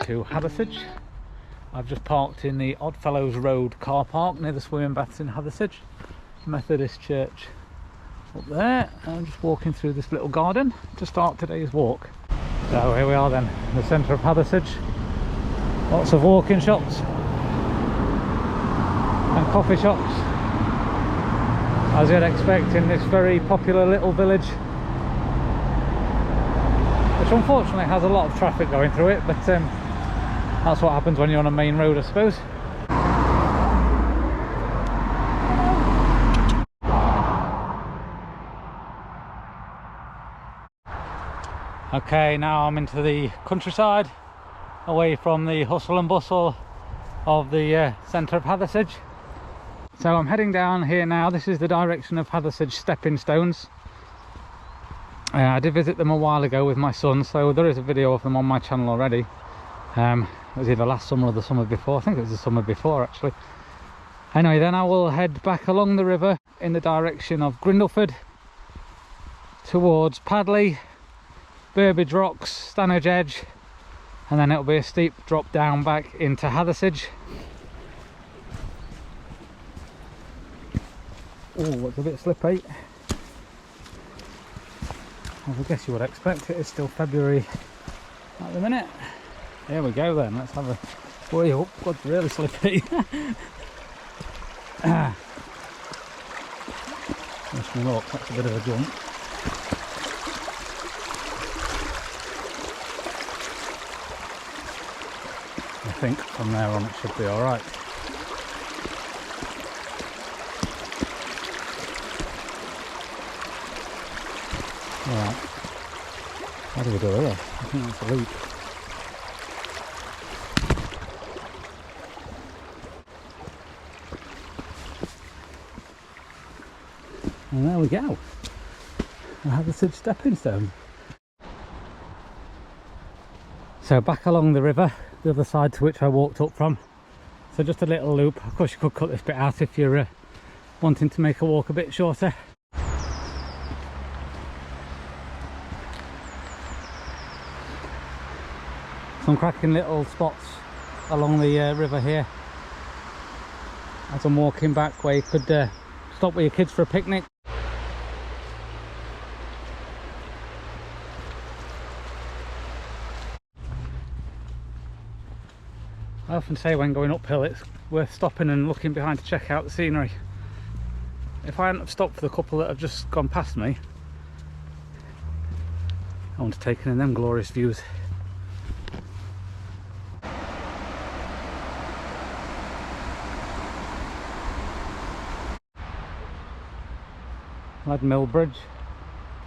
to Hathersage. I've just parked in the Oddfellows Road car park near the swimming baths in Hathersage. Methodist Church up there. I'm just walking through this little garden to start today's walk. So here we are then, in the centre of Hathersage. Lots of walking shops and coffee shops, as you'd expect in this very popular little village, which unfortunately has a lot of traffic going through it, but that's what happens when you're on a main road, I suppose. Okay, now I'm into the countryside, away from the hustle and bustle of the centre of Hathersage. So I'm heading down here now. This is the direction of Hathersage Stepping Stones. I did visit them a while ago with my son, so there is a video of them on my channel already. It was either last summer or the summer before. I think it was the summer before actually. Anyway, then I will head back along the river in the direction of Grindleford towards Padley, Burbage Rocks, Stanage Edge, and then it'll be a steep drop down back into Hathersage. Oh, it's a bit slippy. As I guess you would expect, it is still February at the minute. Here we go then, let's have a way up. God, it's really slippy. Wish me luck, that's a bit of a jump. I think from there on it should be alright. Alright, how do we do here? I think that's a leap. And there we go. I have the Hathersage Stepping Stone. So back along the river, the other side to which I walked up from. So just a little loop. Of course you could cut this bit out if you're wanting to make a walk a bit shorter. Some cracking little spots along the river here as I'm walking back, where you could stop with your kids for a picnic. I often say when going uphill it's worth stopping and looking behind to check out the scenery. If I hadn't have stopped for the couple that have just gone past me, I wouldn't have taken in them glorious views. Leadmill Bridge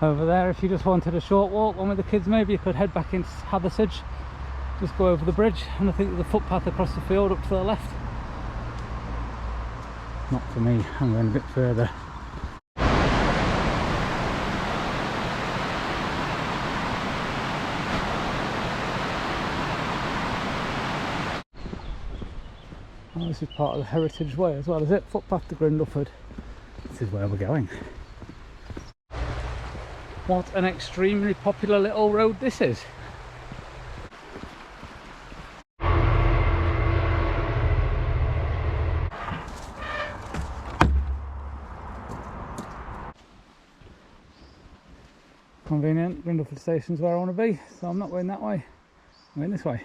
over there. If you just wanted a short walk, one with the kids, maybe you could head back into Hathersage, just go over the bridge, and I think there's a footpath across the field up to the left. Not for me, I'm going a bit further. Oh, this is part of the Heritage Way as well, is it? Footpath to Grindleford. This is where we're going. What an extremely popular little road this is. Convenient, Grindleford Station's where I want to be, so I'm not going that way, I'm going this way.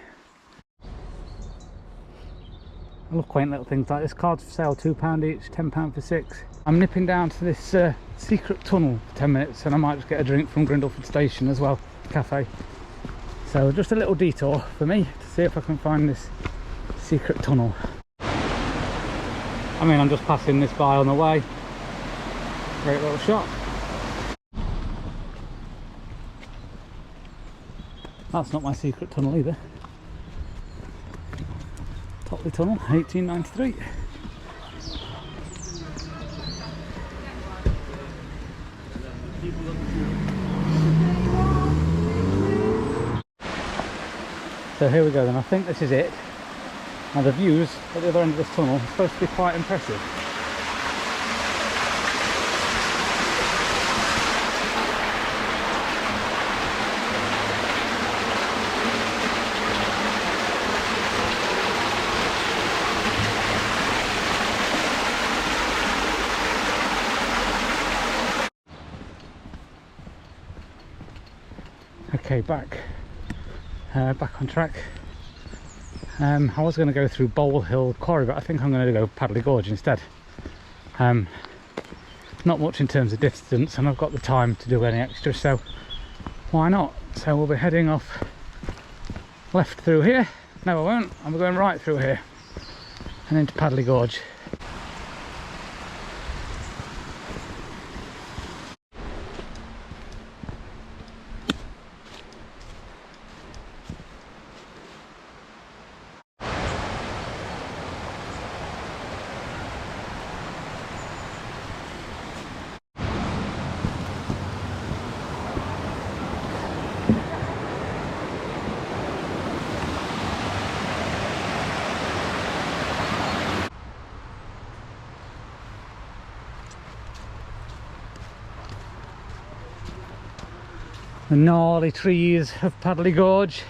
I love quaint little things like this. Cards for sale, £2 each, £10 for 6. I'm nipping down to this secret tunnel for 10 minutes and I might just get a drink from Grindleford Station as well, cafe. So just a little detour for me to see if I can find this secret tunnel. I mean, I'm just passing this by on the way. Great little shop. That's not my secret tunnel either. Totley Tunnel, 1893. So here we go then, I think this is it. Now the views at the other end of this tunnel are supposed to be quite impressive. Okay, back on track. I was going to go through Bowl Hill Quarry, but I think I'm going to go Padley Gorge instead. Not much in terms of distance, and I've got the time to do any extra, so why not? So we'll be heading off left through here. No, I won't. I'm going right through here and into Padley Gorge. The gnarly trees of Padley Gorge.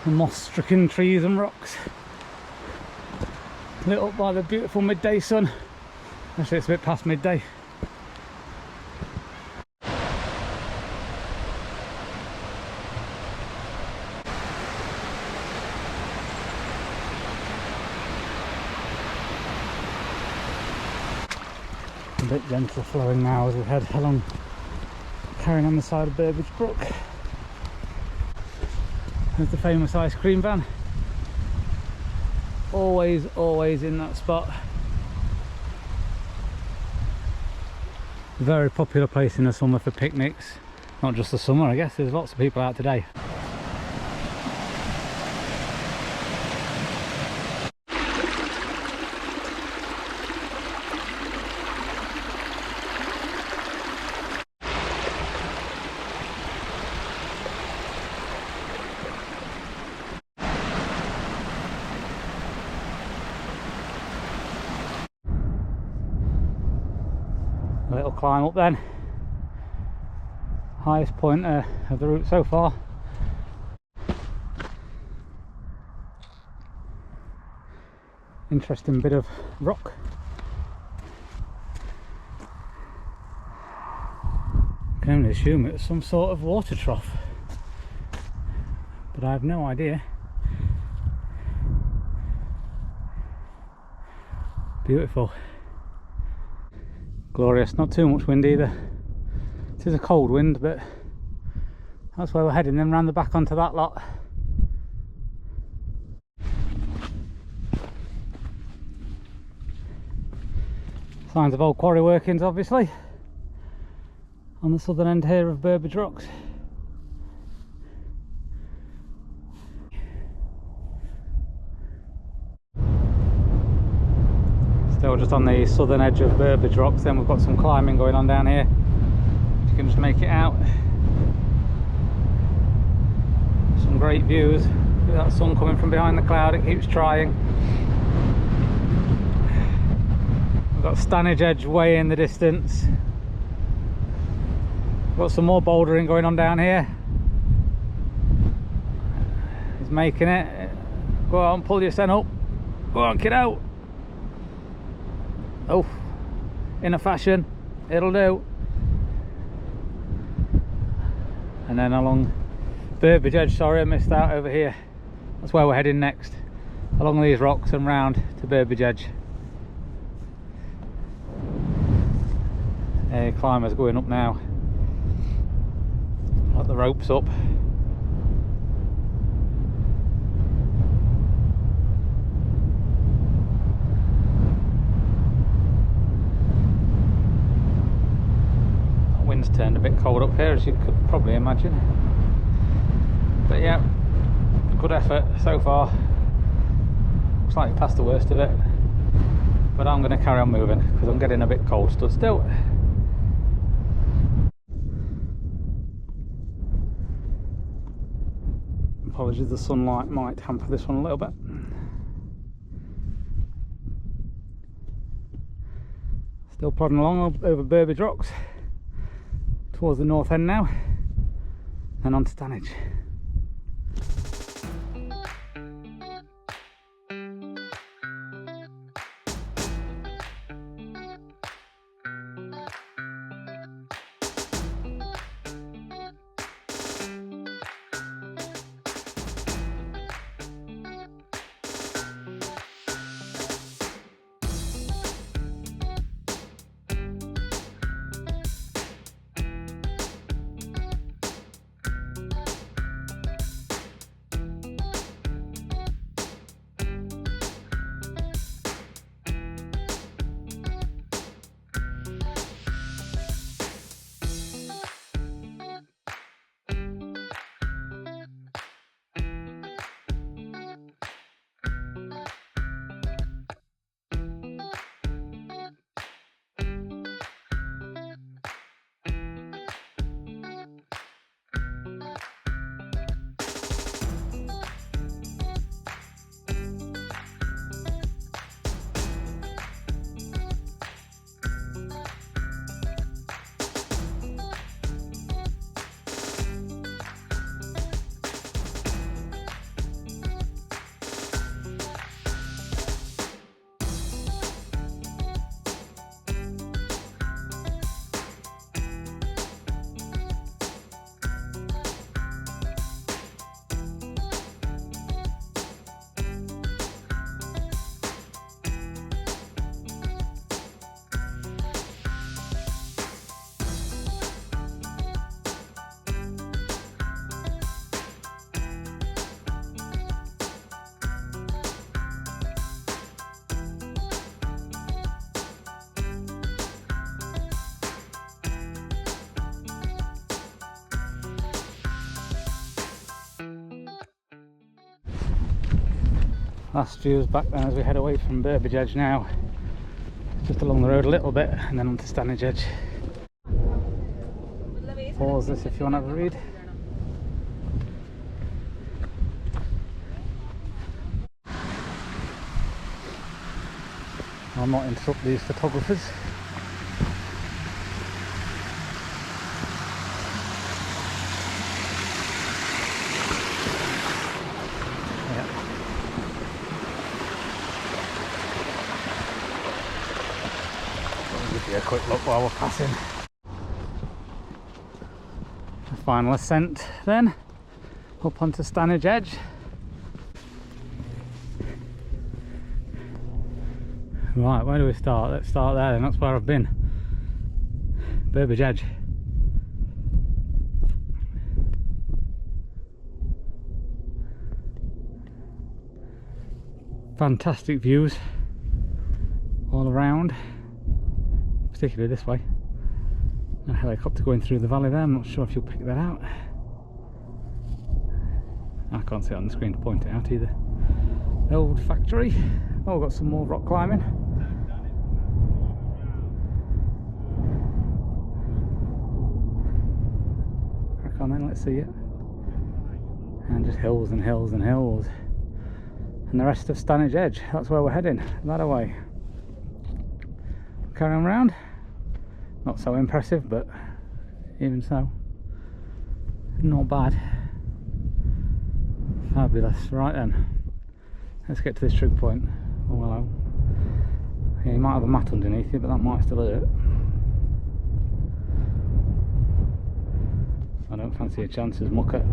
The moss-stricken trees and rocks, lit up by the beautiful midday sun. Actually, it's a bit past midday. A bit gentler flowing now as we head along, carrying on the side of Burbage Brook. There's the famous ice cream van. Always in that spot. Very popular place in the summer for picnics. Not just the summer, I guess. There's lots of people out today. A little climb up then. Highest point of the route so far. Interesting bit of rock. I can only assume it's some sort of water trough, but I have no idea. Beautiful. Glorious, not too much wind either. It is a cold wind, but that's where we're heading, then round the back onto that lot. Signs of old quarry workings, obviously, on the southern end here of Burbage Rocks. Still just on the southern edge of Burbage Rocks, then we've got some climbing going on down here. You can just make it out. Some great views. Look at that sun coming from behind the cloud, it keeps trying. We've got Stanage Edge way in the distance. We've got some more bouldering going on down here. He's making it. Go on, pull your sen up. Go on, get out. Oh, in a fashion, it'll do. And then along Burbage Edge, sorry I missed out over here. That's where we're heading next, along these rocks and round to Burbage Edge. Climbers going up now. Got the ropes up. Wind's turned a bit cold up here, as you could probably imagine, but yeah, good effort so far. Looks like past the worst of it, but I'm going to carry on moving because I'm getting a bit cold stood still. Apologies, the sunlight might hamper this one a little bit. Still plodding along over Burbage Rocks towards the north end now. then on to Stanage. Last view's back then as we head away from Burbage Edge now. Just along the road a little bit and then onto Stanage Edge. Pause this if you want to have a read. I'll not interrupt these photographers. A quick look while we're passing. The final ascent then up onto Stanage Edge. Right, where do we start? Let's start there then, that's where I've been. Burbage Edge. Fantastic views all around. Particularly this way. A helicopter going through the valley there, I'm not sure if you'll pick that out. I can't see it on the screen to point it out either. The old factory. Oh, we've got some more rock climbing. Crack on then, let's see it. And just hills and hills and hills. And the rest of Stanage Edge, that's where we're heading, that away. Carry on round. Not so impressive, but even so, not bad. Fabulous. Right then, let's get to this trig point. Oh hello. Yeah, you might have a mat underneath you, but that might still hurt. I don't fancy a chance as mucker.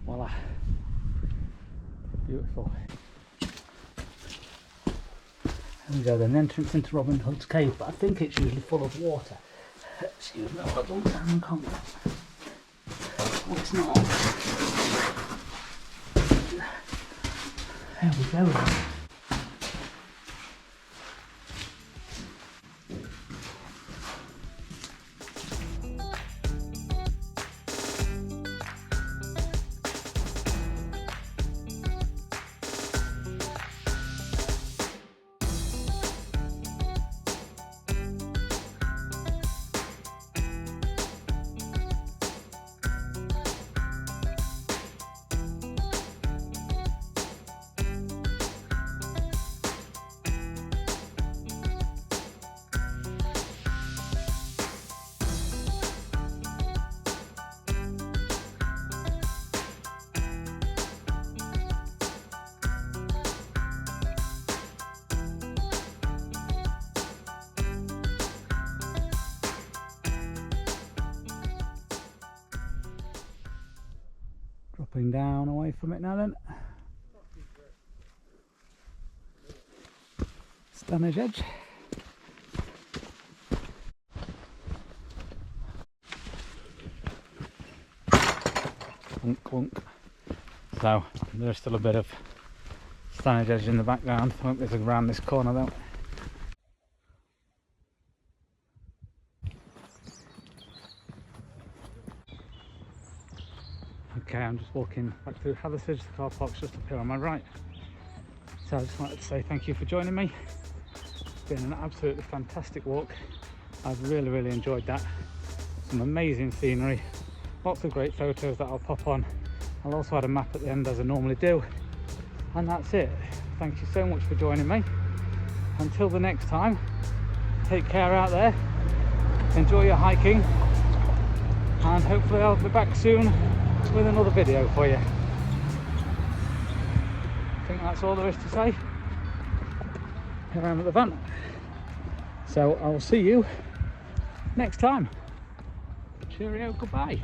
Voila. Beautiful. There we go, then, entrance into Robin Hood's cave, but I think it's usually full of water. Excuse me, I've done down concrete. Oh, it's not. There we go then. Dropping down away from it now then. Stannage Edge. Clunk, clunk. So there's still a bit of Stannage Edge in the background. I hope there's around this corner though. Okay, I'm just walking back through Hathersedge. The car park's just up here on my right. So I just wanted to say thank you for joining me. It's been an absolutely fantastic walk. I've really enjoyed that. Some amazing scenery, lots of great photos that I'll pop on. I'll also add a map at the end as I normally do. And that's it. Thank you so much for joining me. Until the next time, take care out there. Enjoy your hiking. And hopefully I'll be back soon with another video for you. I think that's all there is to say. Here I am at the van. So I'll see you next time. Cheerio, goodbye.